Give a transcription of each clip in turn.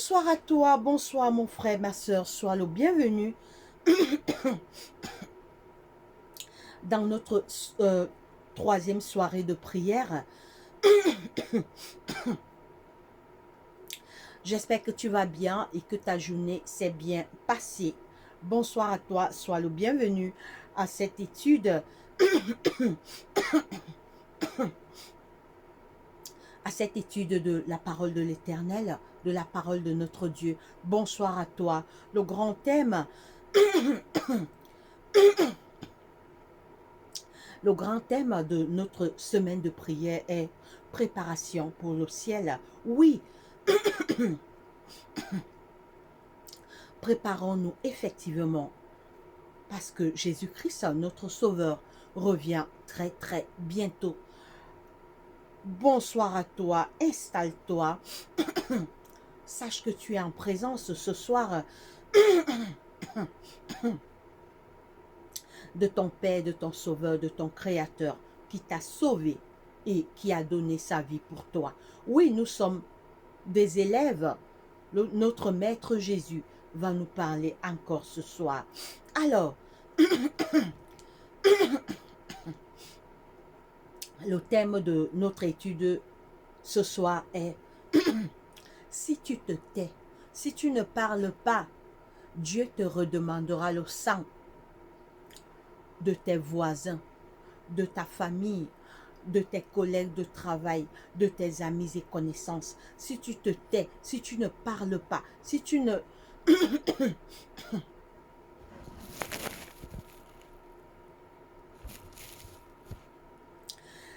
Bonsoir à toi, bonsoir mon frère, ma soeur, sois le bienvenu dans notre troisième soirée de prière. J'espère que tu vas bien et que ta journée s'est bien passée. Bonsoir à toi, sois le bienvenu à cette étude, de la parole de l'Éternel, de la parole de notre Dieu. Bonsoir à toi. Le grand thème, le grand thème de notre semaine de prière est préparation pour le ciel. Oui, préparons-nous effectivement parce que Jésus-Christ, notre Sauveur, revient très très bientôt. Bonsoir à toi, installe-toi. Sache que tu es en présence ce soir de ton Père, de ton Sauveur, de ton Créateur qui t'a sauvé et qui a donné sa vie pour toi. Oui, nous sommes des élèves. Notre Maître Jésus va nous parler encore ce soir. Alors, le thème de notre étude ce soir est si tu te tais, si tu ne parles pas, Dieu te redemandera le sang de tes voisins, de ta famille, de tes collègues de travail, de tes amis et connaissances. Si tu te tais, si tu ne parles pas, si tu ne...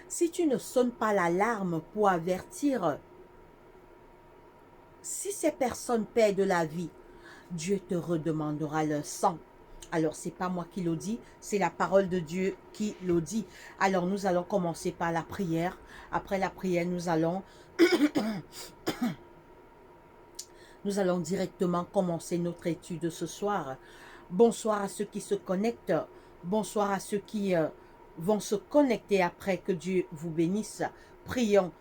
si tu ne sonnes pas l'alarme pour avertir, si ces personnes perdent la vie, Dieu te redemandera leur sang. Alors, ce n'est pas moi qui le dis, c'est la parole de Dieu qui le dit. Alors, nous allons commencer par la prière. Après la prière, nous allons directement commencer notre étude ce soir. Bonsoir à ceux qui se connectent. Bonsoir à ceux qui vont se connecter après. Que Dieu vous bénisse. Prions.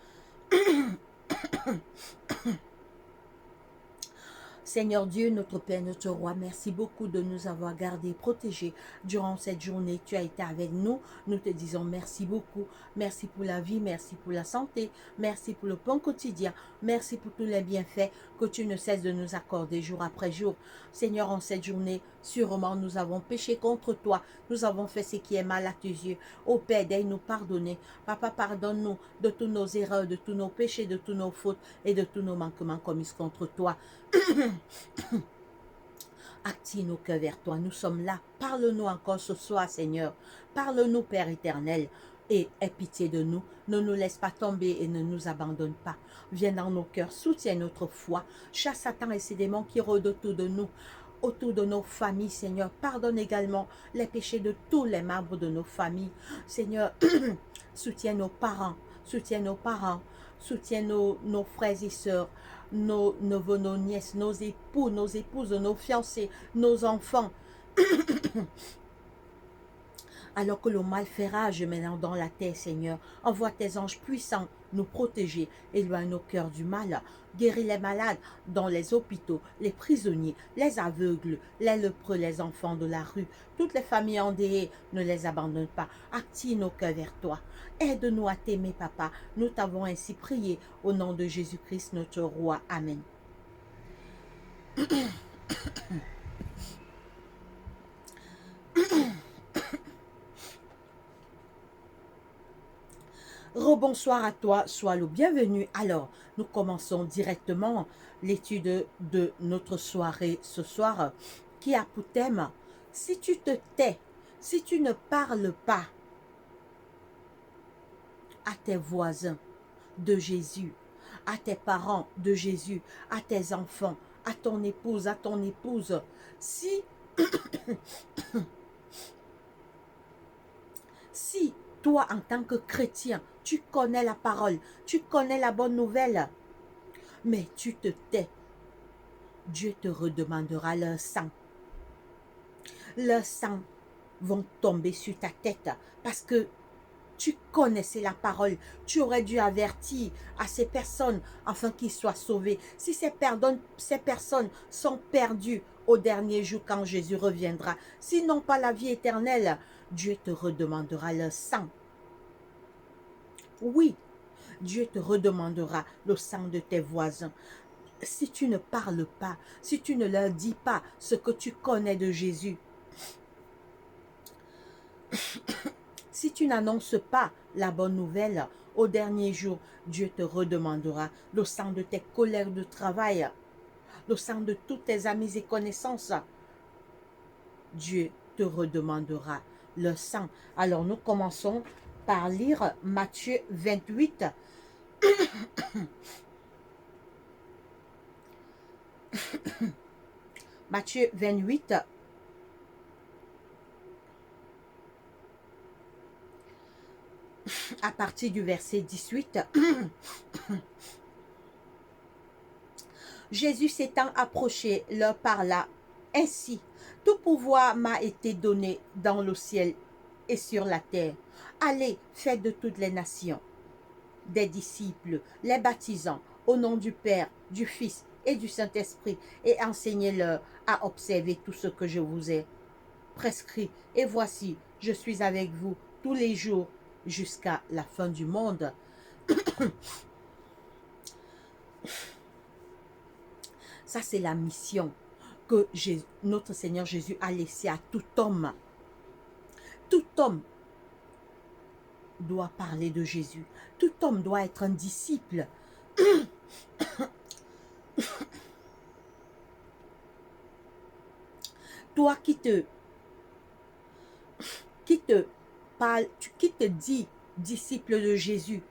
Seigneur Dieu, notre Père, notre Roi, merci beaucoup de nous avoir gardés, protégés durant cette journée. Tu as été avec nous. Nous te disons merci beaucoup. Merci pour la vie, merci pour la santé, merci pour le pain quotidien, merci pour tous les bienfaits que tu ne cesses de nous accorder jour après jour. Seigneur, en cette journée, sûrement nous avons péché contre toi. Nous avons fait ce qui est mal à tes yeux. Ô Père, aide-nous pardonner. Papa, pardonne-nous de tous nos erreurs, de tous nos péchés, de tous nos fautes et de tous nos manquements commis contre toi. Active nos cœurs vers toi. Nous sommes là. Parle-nous encore ce soir, Seigneur. Parle-nous, Père éternel. Et aie pitié de nous. Ne nous laisse pas tomber et ne nous abandonne pas. Viens dans nos cœurs. Soutiens notre foi. Chasse Satan et ses démons qui rôdent autour de nous, autour de nos familles, Seigneur. Pardonne également les péchés de tous les membres de nos familles. Seigneur, soutiens nos parents. Soutiens nos parents. Soutiens nos frères et sœurs, nos neveux, nos nièces, nos époux, nos épouses, nos fiancés, nos enfants. Alors que le mal fait rage maintenant dans la terre, Seigneur, envoie tes anges puissants nous protéger, éloigne nos cœurs du mal, guéris les malades dans les hôpitaux, les prisonniers, les aveugles, les lépreux, les enfants de la rue, toutes les familles endeuillées, ne les abandonne pas, active nos cœurs vers toi. Aide-nous à t'aimer, Papa. Nous t'avons ainsi prié au nom de Jésus-Christ, notre Roi. Amen. Rebonsoir à toi, sois le bienvenu. Alors, nous commençons directement l'étude de notre soirée ce soir qui a pour thème « Si tu te tais, si tu ne parles pas à tes voisins de Jésus, à tes parents de Jésus, à tes enfants, à ton épouse, si, si toi en tant que chrétien, tu connais la parole, tu connais la bonne nouvelle, mais tu te tais, Dieu te redemandera leur sang. Leur sang vont tomber sur ta tête parce que Tu connaissais la parole. Tu aurais dû avertir à ces personnes afin qu'ils soient sauvés. Si ces personnes sont perdues au dernier jour quand Jésus reviendra, s'ils n'ont pas la vie éternelle, Dieu te redemandera leur sang. Oui, Dieu te redemandera le sang de tes voisins. Si tu ne parles pas, si tu ne leur dis pas ce que tu connais de Jésus, si tu n'annonces pas la bonne nouvelle, au dernier jour, Dieu te redemandera le sang de tes collègues de travail, le sang de tous tes amis et connaissances. Dieu te redemandera le sang. Alors nous commençons par lire Matthieu 28. Matthieu 28, à partir du verset 18. Jésus s'étant approché, leur parla ainsi. Tout pouvoir m'a été donné dans le ciel et sur la terre. Allez, faites de toutes les nations des disciples, les baptisant au nom du Père, du Fils et du Saint-Esprit, et enseignez-leur à observer tout ce que je vous ai prescrit. Et voici, je suis avec vous tous les jours jusqu'à la fin du monde. Ça, c'est la mission que notre Seigneur Jésus a laissée à tout homme. Tout homme doit parler de Jésus. Tout homme doit être un disciple. Toi qui te parle, qui te dit disciple de Jésus.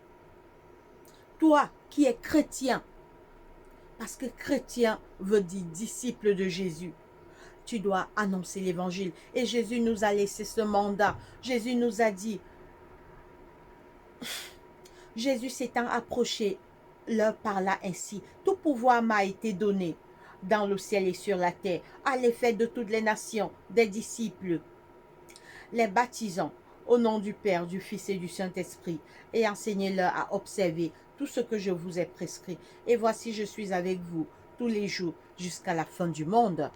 Toi qui es chrétien, parce que chrétien veut dire disciple de Jésus. Tu dois annoncer l'évangile. Et Jésus nous a laissé ce mandat. Jésus nous a dit, Jésus s'étant approché, leur parla ainsi. Tout pouvoir m'a été donné dans le ciel et sur la terre. Allez, faites de toutes les nations des disciples, les baptisant au nom du Père, du Fils et du Saint-Esprit, et enseignez-leur à observer tout ce que je vous ai prescrit. Et voici, je suis avec vous tous les jours jusqu'à la fin du monde.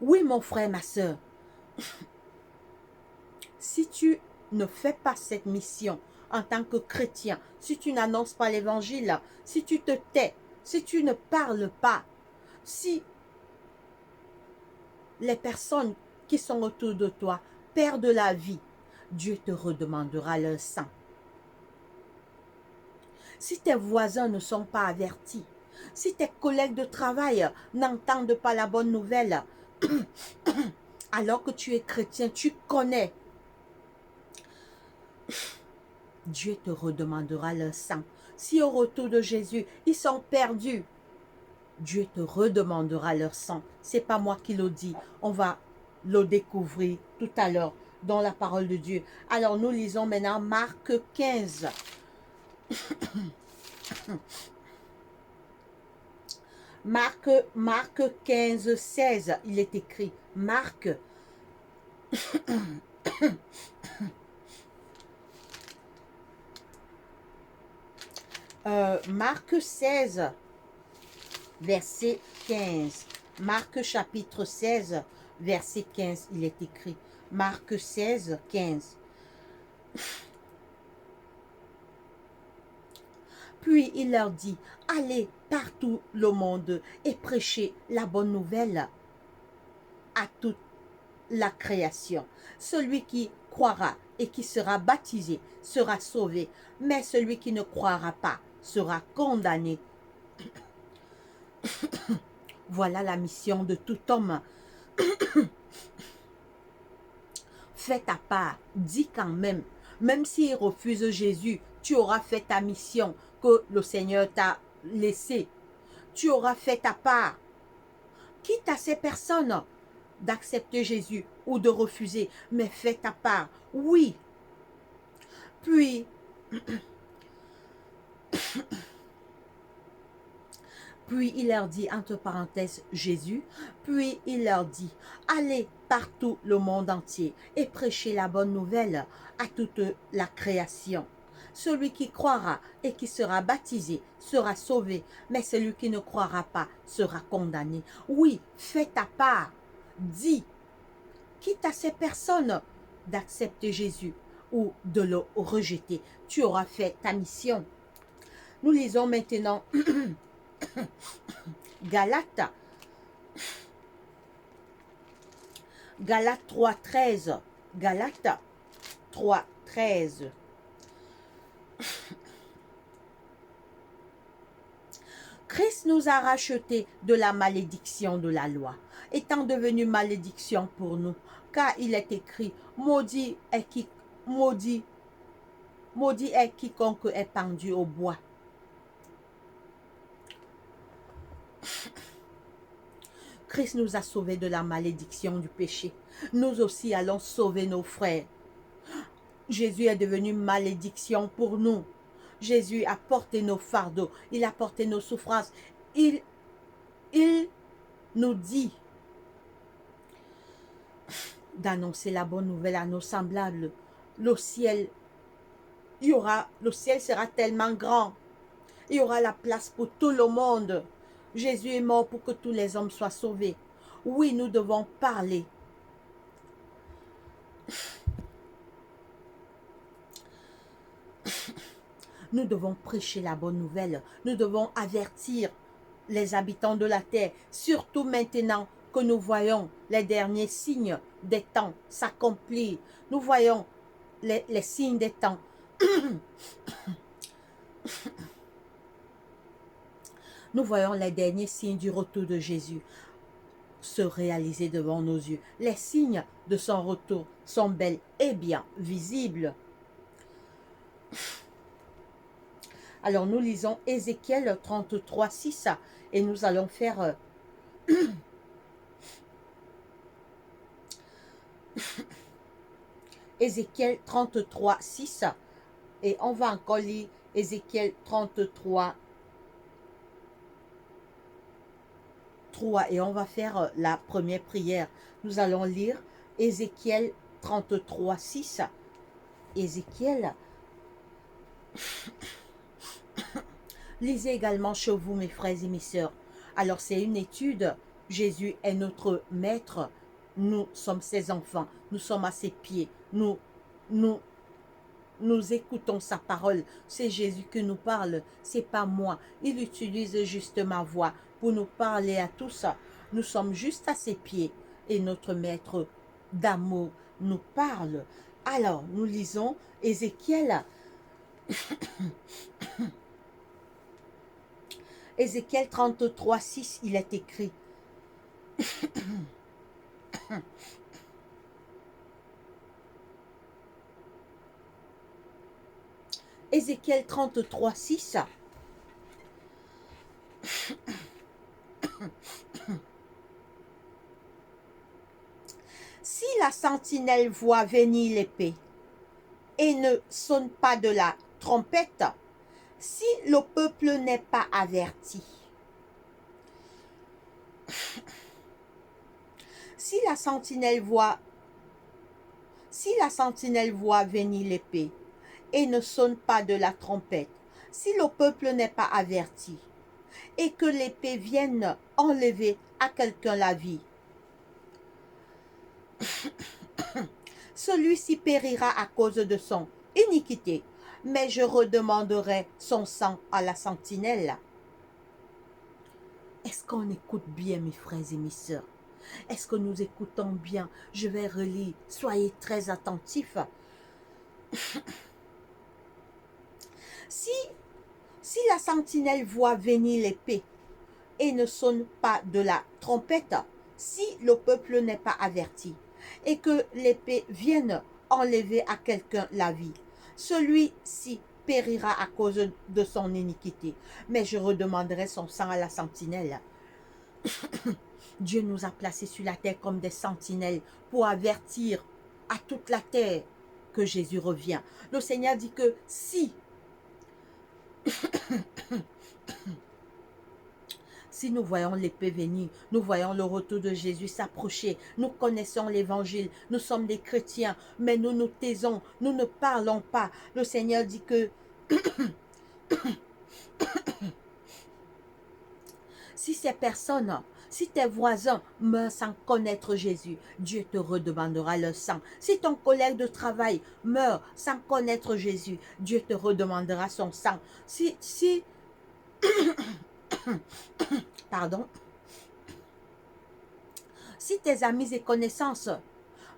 Oui, mon frère, ma soeur, si tu ne fais pas cette mission en tant que chrétien, si tu n'annonces pas l'évangile, si tu te tais, si tu ne parles pas, si les personnes qui sont autour de toi perdent la vie, Dieu te redemandera leur sang. Si tes voisins ne sont pas avertis, si tes collègues de travail n'entendent pas la bonne nouvelle, alors que tu es chrétien, tu connais, Dieu te redemandera leur sang. Si au retour de Jésus, ils sont perdus, Dieu te redemandera leur sang. C'est pas moi qui le dis. On va le découvrir tout à l'heure dans la parole de Dieu. Alors nous lisons maintenant Marc 15. Marc 15, 16. Il est écrit. Marc Marc 16, verset 15. Marc chapitre 16, verset 15, il est écrit. Marc 16, 15. Puis il leur dit, allez partout le monde et prêchez la bonne nouvelle à toute la création. Celui qui croira et qui sera baptisé sera sauvé, mais celui qui ne croira pas sera condamné. Voilà la mission de tout homme. Fais ta part, dis quand même s'il refuse Jésus, tu auras fait ta mission que le Seigneur t'a laissée. Tu auras fait ta part. Quitte à ces personnes d'accepter Jésus ou de refuser, mais fais ta part. Oui. Puis, Puis il leur dit, entre parenthèses, Jésus, puis il leur dit, allez partout le monde entier et prêchez la bonne nouvelle à toute la création. Celui qui croira et qui sera baptisé sera sauvé, mais celui qui ne croira pas sera condamné. Oui, fais ta part, dis, quitte à ces personnes d'accepter Jésus ou de le rejeter. Tu auras fait ta mission. Nous lisons maintenant Galates. Galates 3,13. Galates 3,13. Christ nous a rachetés de la malédiction de la loi, étant devenu malédiction pour nous, car il est écrit, maudit est quiconque est pendu au bois. Christ nous a sauvés de la malédiction du péché. Nous aussi allons sauver nos frères. Jésus est devenu malédiction pour nous. Jésus a porté nos fardeaux, il a porté nos souffrances. Il nous dit d'annoncer la bonne nouvelle à nos semblables. Le ciel sera tellement grand. Il y aura la place pour tout le monde. Jésus est mort pour que tous les hommes soient sauvés. Oui, nous devons parler. Nous devons prêcher la bonne nouvelle. Nous devons avertir les habitants de la terre, surtout maintenant que nous voyons les derniers signes des temps s'accomplir. Nous voyons les signes des temps. Nous voyons les derniers signes du retour de Jésus se réaliser devant nos yeux. Les signes de son retour sont bel et bien visibles. Alors nous lisons Ézéchiel 33, 6 et nous allons faire Ézéchiel 33, 6 et on va encore lire Ézéchiel 33, 3 et on va faire la première prière. Nous allons lire Ézéchiel 33, 6. Ézéchiel. Lisez également chez vous, mes frères et mes sœurs. Alors, c'est une étude. Jésus est notre maître. Nous sommes ses enfants. Nous sommes à ses pieds. Nous écoutons sa parole. C'est Jésus qui nous parle. C'est pas moi. Il utilise juste ma voix pour nous parler à tous. Nous sommes juste à ses pieds. Et notre maître d'amour nous parle. Alors, nous lisons Ézéchiel. Ézéchiel 33, 6, il est écrit. Ézéchiel 33, 6. Si la sentinelle voit venir l'épée et ne sonne pas de la trompette, si le peuple n'est pas averti, si la sentinelle voit venir l'épée et ne sonne pas de la trompette, si le peuple n'est pas averti, et que l'épée vienne enlever à quelqu'un la vie, celui-ci périra à cause de son iniquité, mais je redemanderai son sang à la sentinelle. Est-ce qu'on écoute bien, mes frères et mes sœurs? Est-ce que nous écoutons bien? Je vais relire. Soyez très attentifs. Si la sentinelle voit venir l'épée et ne sonne pas de la trompette, si le peuple n'est pas averti, et que l'épée vienne enlever à quelqu'un la vie, celui-ci périra à cause de son iniquité, mais je redemanderai son sang à la sentinelle. Dieu nous a placés sur la terre comme des sentinelles pour avertir à toute la terre que Jésus revient. Le Seigneur dit que si Si nous voyons l'épée venir, nous voyons le retour de Jésus s'approcher, nous connaissons l'évangile, nous sommes des chrétiens, mais nous nous taisons, nous ne parlons pas. Le Seigneur dit que si ces personnes, si tes voisins meurent sans connaître Jésus, Dieu te redemandera leur sang. Si ton collègue de travail meurt sans connaître Jésus, Dieu te redemandera son sang. Pardon, si tes amis et connaissances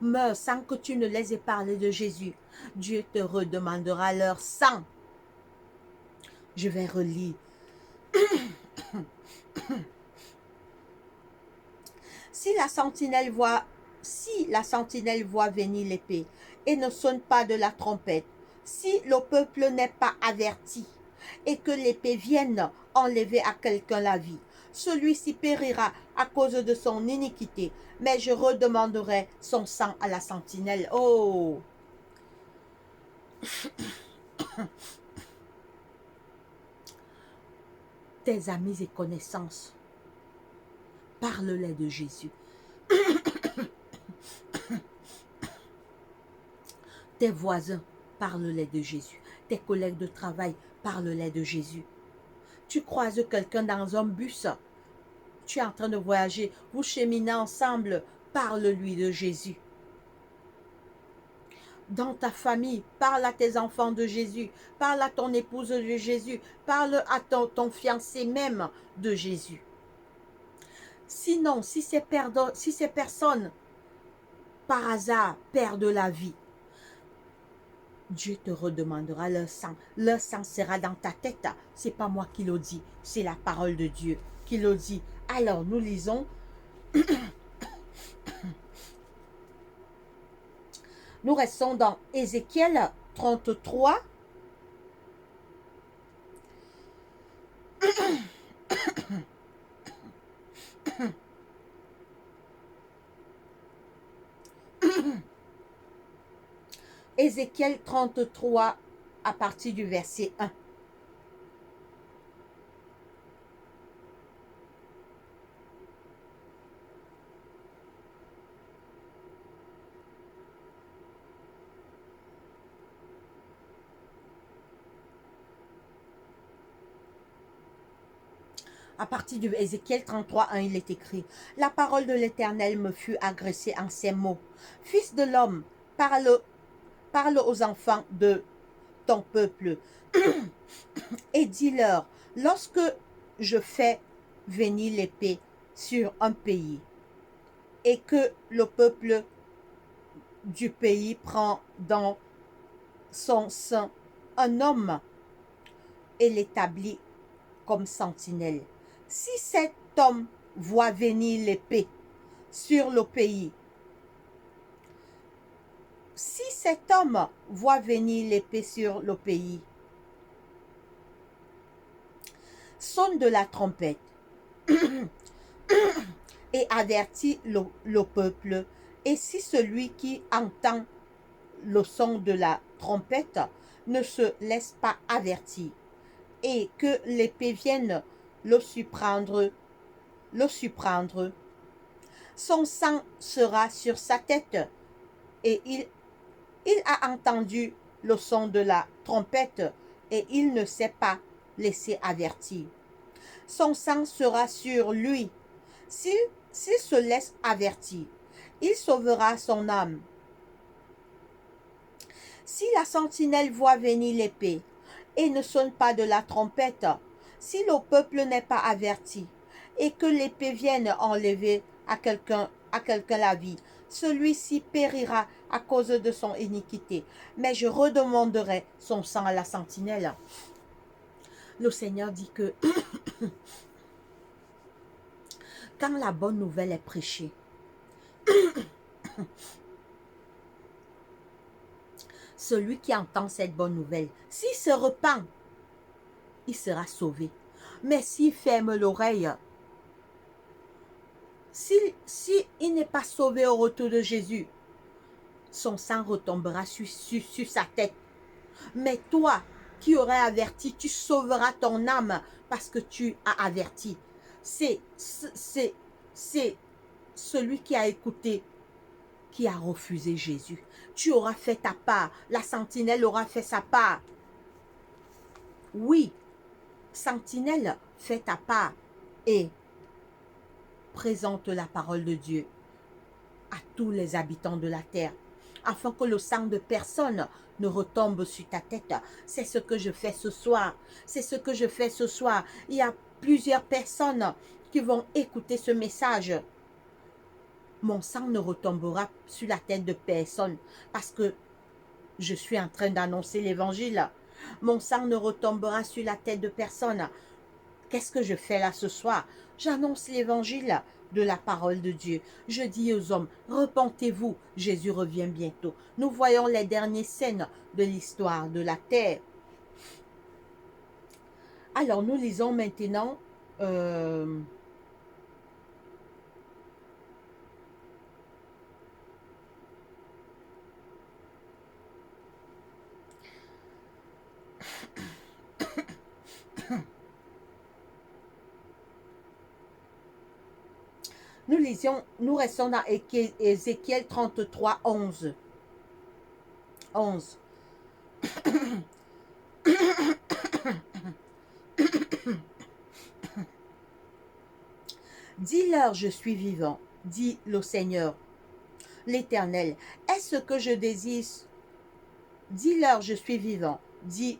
meurent sans que tu ne les aies parlé de Jésus, Dieu te redemandera leur sang. Je vais relire. Si la sentinelle voit venir l'épée et ne sonne pas de la trompette, si le peuple n'est pas averti et que l'épée vienne enlever à quelqu'un la vie, celui-ci périra à cause de son iniquité, mais je redemanderai son sang à la sentinelle. Oh! Tes amis et connaissances, parle-les de Jésus. Tes voisins, parle-les de Jésus. Tes collègues de travail, parle-les de Jésus. Tu croises quelqu'un dans un bus, tu es en train de voyager, vous cheminez ensemble, parle-lui de Jésus. Dans ta famille, parle à tes enfants de Jésus, parle à ton épouse de Jésus, parle à ton fiancé même de Jésus. Sinon, si ces personnes, par hasard, perdent la vie, Dieu te redemandera leur sang. Leur sang sera dans ta tête. Ce n'est pas moi qui le dis, c'est la parole de Dieu qui le dit. Alors, nous lisons. Nous restons dans Ézéchiel 33. Ézéchiel 33 à partir du verset 1. À partir du Ézéchiel 33, 1, il est écrit: La parole de l'Éternel me fut adressée en ces mots. Fils de l'homme, parle aux enfants de ton peuple et dis-leur, lorsque je fais venir l'épée sur un pays et que le peuple du pays prend dans son sein un homme et l'établit comme sentinelle. Si cet homme voit venir l'épée sur le pays, si cet homme voit venir l'épée sur le pays, sonne de la trompette et avertit le peuple. Et si celui qui entend le son de la trompette ne se laisse pas avertir, et que l'épée vienne le surprendre, son sang sera sur sa tête, et il a entendu le son de la trompette, et il ne s'est pas laissé avertir. Son sang sera sur lui. S'il se laisse avertir, il sauvera son âme. Si la sentinelle voit venir l'épée et ne sonne pas de la trompette, si le peuple n'est pas averti, et que l'épée vienne enlever à quelqu'un la vie, celui-ci périra à cause de son iniquité, mais je redemanderai son sang à la sentinelle. Le Seigneur dit que quand la bonne nouvelle est prêchée, celui qui entend cette bonne nouvelle, s'il se repent, il sera sauvé. Mais s'il ferme l'oreille, s'il n'est pas sauvé au retour de Jésus, son sang retombera sur sa tête. Mais toi qui aurais averti, tu sauveras ton âme parce que tu as averti. c'est celui qui a écouté, qui a refusé Jésus. Tu auras fait ta part. La sentinelle aura fait sa part. Oui, sentinelle, fais ta part et présente la parole de Dieu à tous les habitants de la terre, afin que le sang de personne ne retombe sur ta tête. C'est ce que je fais ce soir. C'est ce que je fais ce soir. Il y a plusieurs personnes qui vont écouter ce message. Mon sang ne retombera sur la tête de personne parce que je suis en train d'annoncer l'évangile. Mon sang ne retombera sur la tête de personne. Qu'est-ce que je fais là ce soir? J'annonce l'évangile de la parole de Dieu. Je dis aux hommes, repentez-vous, Jésus revient bientôt. Nous voyons les dernières scènes de l'histoire de la terre. Alors, nous lisons maintenant nous restons dans Ézéchiel 33, 11. 11. Dis-leur, je suis vivant, dit le Seigneur, l'Éternel. Est-ce que je désire? Dis-leur, je suis vivant, dit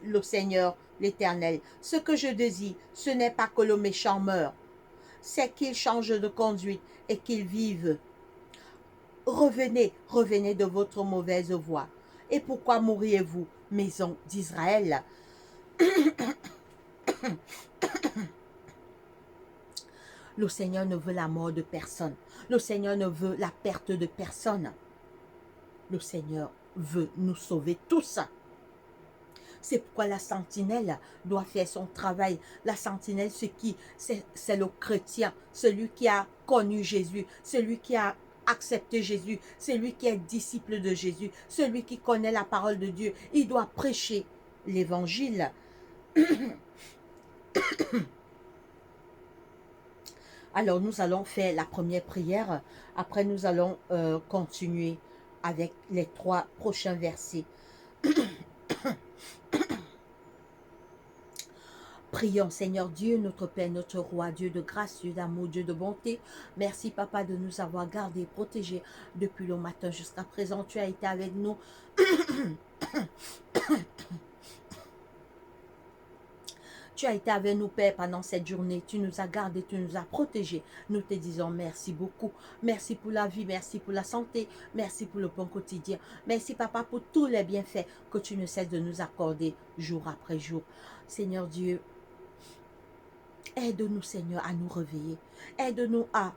le Seigneur, l'Éternel. Ce que je désire, ce n'est pas que le méchant meure, c'est qu'il change de conduite et qu'il vive. Revenez, revenez de votre mauvaise voie. Et pourquoi mourriez-vous, maison d'Israël? Le Seigneur ne veut la mort de personne. Le Seigneur ne veut la perte de personne. Le Seigneur veut nous sauver tous. C'est pourquoi la sentinelle doit faire son travail. La sentinelle, c'est le chrétien, celui qui a connu Jésus, celui qui a accepté Jésus, celui qui est disciple de Jésus, celui qui connaît la parole de Dieu. Il doit prêcher l'évangile. Alors, nous allons faire la première prière. Après, nous allons continuer avec les 3 prochains versets. Prions, Seigneur Dieu, notre Père, notre Roi, Dieu de grâce, Dieu d'amour, Dieu de bonté. Merci, Papa, de nous avoir gardés, protégés depuis le matin jusqu'à présent. Tu as été avec nous. Tu as été avec nous, Père, pendant cette journée. Tu nous as gardés, tu nous as protégés. Nous te disons merci beaucoup. Merci pour la vie, merci pour la santé, merci pour le bon quotidien. Merci, Papa, pour tous les bienfaits que tu ne cesses de nous accorder jour après jour. Seigneur Dieu, aide-nous, Seigneur, à nous réveiller. Aide-nous à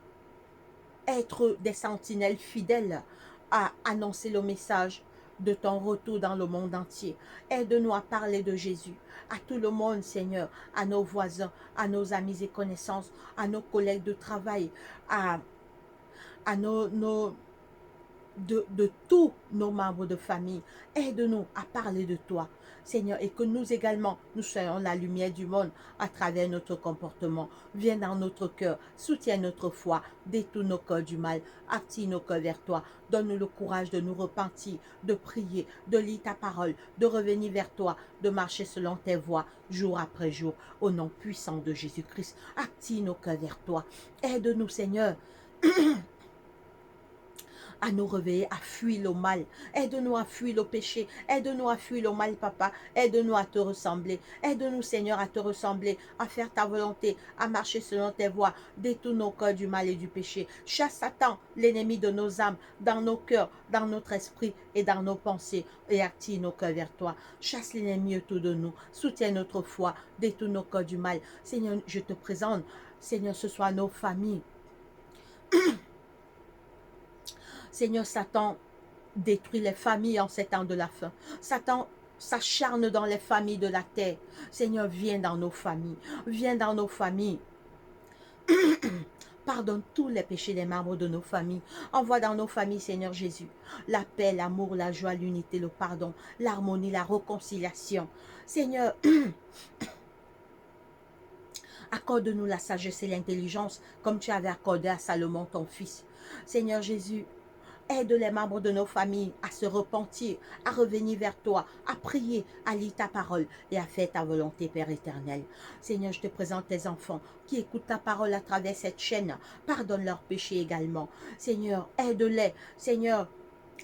être des sentinelles fidèles, à annoncer le message de ton retour dans le monde entier. Aide-nous à parler de Jésus à tout le monde, Seigneur, à nos voisins, à nos amis et connaissances, à nos collègues de travail, à de tous nos membres de famille. Aide-nous à parler de toi, Seigneur, et que nous également, nous soyons la lumière du monde à travers notre comportement. Viens dans notre cœur, soutiens notre foi, détourne nos cœurs du mal, active nos cœurs vers toi. Donne-nous le courage de nous repentir, de prier, de lire ta parole, de revenir vers toi, de marcher selon tes voies, jour après jour, au nom puissant de Jésus-Christ. Active nos cœurs vers toi. Aide-nous, Seigneur, à nous réveiller, à fuir le mal. Aide-nous à fuir le péché. Aide-nous à fuir le mal, Papa. Aide-nous à te ressembler. Aide-nous, Seigneur, à te ressembler, à faire ta volonté, à marcher selon tes voies. Détourne nos cœurs du mal et du péché. Chasse Satan, l'ennemi de nos âmes, dans nos cœurs, dans notre esprit et dans nos pensées, et active nos cœurs vers toi. Chasse l'ennemi autour de nous. Soutiens notre foi. Détourne nos cœurs du mal. Seigneur, je te présente, Seigneur, ce soit nos familles. Seigneur, Satan détruit les familles en ces temps de la fin. Satan s'acharne dans les familles de la terre. Seigneur, viens dans nos familles. Viens dans nos familles. Pardonne tous les péchés des membres de nos familles. Envoie dans nos familles, Seigneur Jésus, la paix, l'amour, la joie, l'unité, le pardon, l'harmonie, la réconciliation. Seigneur, Accorde-nous la sagesse et l'intelligence comme tu avais accordé à Salomon, ton fils. Seigneur Jésus, aide les membres de nos familles à se repentir, à revenir vers toi, à prier, à lire ta parole et à faire ta volonté, Père éternel. Seigneur, je te présente tes enfants qui écoutent ta parole à travers cette chaîne. Pardonne leurs péchés également. Seigneur, aide-les. Seigneur,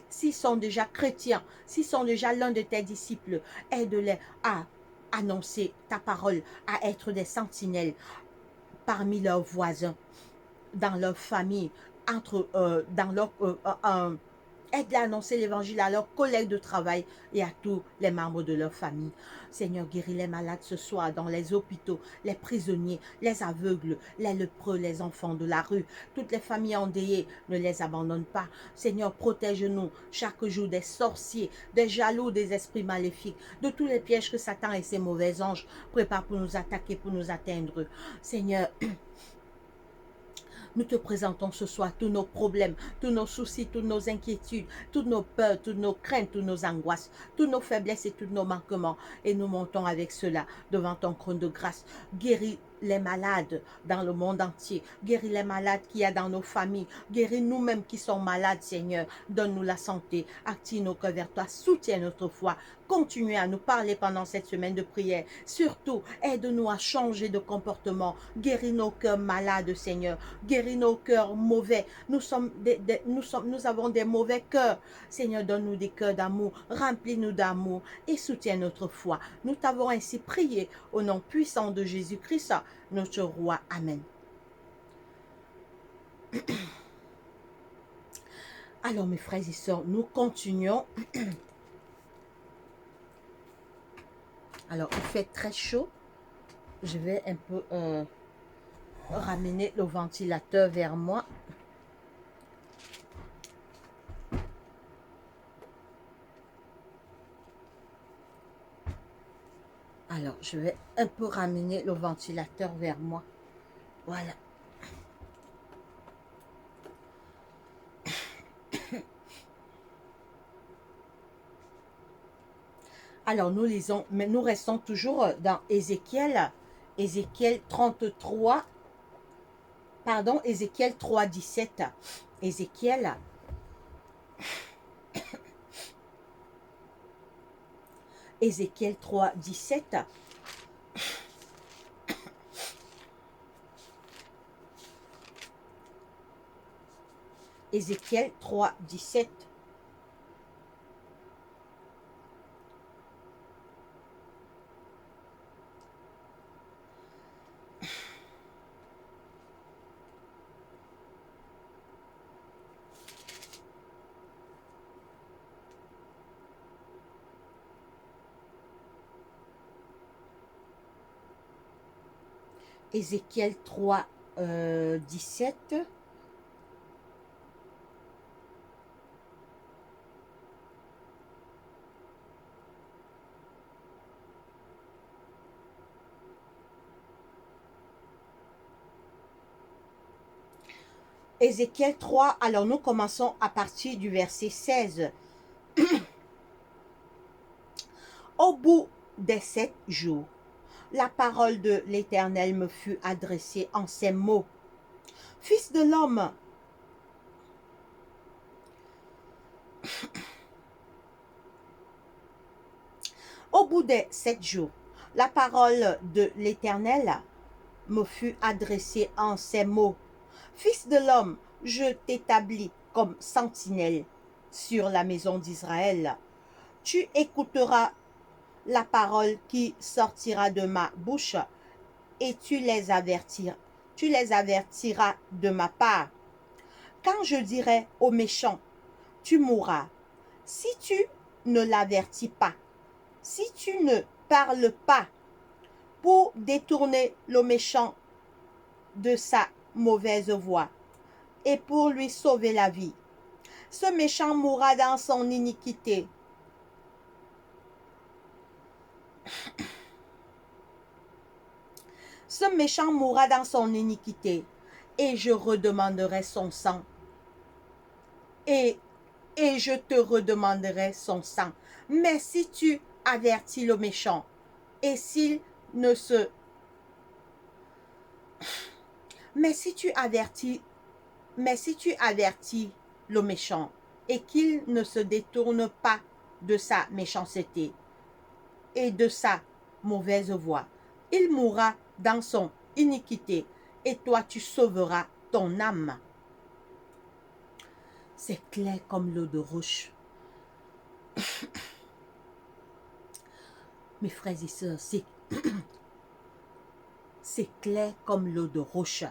s'ils sont déjà chrétiens, s'ils sont déjà l'un de tes disciples, aide-les à annoncer ta parole, à être des sentinelles parmi leurs voisins, dans leur famille, dans leur aide-les à annoncer l'évangile à leurs collègues de travail et à tous les membres de leur famille. Seigneur, guéris les malades ce soir dans les hôpitaux, les prisonniers, les aveugles, les lépreux, les enfants de la rue, toutes les familles endeuillées, ne les abandonne pas. Seigneur, protège-nous chaque jour des sorciers, des jaloux, des esprits maléfiques, de tous les pièges que Satan et ses mauvais anges préparent pour nous attaquer, pour nous atteindre. Seigneur, nous te présentons ce soir tous nos problèmes, tous nos soucis, toutes nos inquiétudes, toutes nos peurs, toutes nos craintes, toutes nos angoisses, toutes nos faiblesses et tous nos manquements. Et nous montons avec cela devant ton trône de grâce. Guéris les malades dans le monde entier. Guéris les malades qu'il y a dans nos familles. Guéris nous-mêmes qui sommes malades, Seigneur. Donne-nous la santé. Active nos cœurs vers toi. Soutiens notre foi. Continue à nous parler pendant cette semaine de prière. Surtout, aide-nous à changer de comportement. Guéris nos cœurs malades, Seigneur. Guéris nos cœurs mauvais. Nous avons des mauvais cœurs. Seigneur, donne-nous des cœurs d'amour. Remplis-nous d'amour et soutiens notre foi. Nous t'avons ainsi prié au nom puissant de Jésus-Christ, notre roi. Amen. Alors, mes frères et sœurs, nous continuons. Alors, il fait très chaud. Je vais un peu ramener le ventilateur vers moi. Alors, je vais un peu ramener le ventilateur vers moi. Voilà. Alors, nous lisons, mais nous restons toujours dans Ézéchiel 33, pardon, Ézéchiel 3, 17. Ézéchiel Ézéchiel 3, 17. Ézéchiel 3, 17. Ézéchiel 3, 17. Ézéchiel 3, alors nous commençons à partir du verset 16. Au bout des 7 jours, la parole de l'Éternel me fut adressée en ces mots. Fils de l'homme, au bout des 7 jours, la parole de l'Éternel me fut adressée en ces mots. Fils de l'homme, je t'établis comme sentinelle sur la maison d'Israël. Tu écouteras la parole qui sortira de ma bouche et tu les avertiras de ma part. Quand je dirai au méchant, tu mourras, si tu ne l'avertis pas, si tu ne parles pas pour détourner le méchant de sa mauvaise voie et pour lui sauver la vie, ce méchant mourra dans son iniquité. Ce méchant mourra dans son iniquité, et je redemanderai son sang. Et je te redemanderai son sang. Mais si tu avertis le méchant, et s'il ne se Mais si tu avertis, le méchant et qu'il ne se détourne pas de sa méchanceté et de sa mauvaise voie, il mourra dans son iniquité et toi tu sauveras ton âme. C'est clair comme l'eau de roche. Mes frères et sœurs, c'est clair comme l'eau de roche.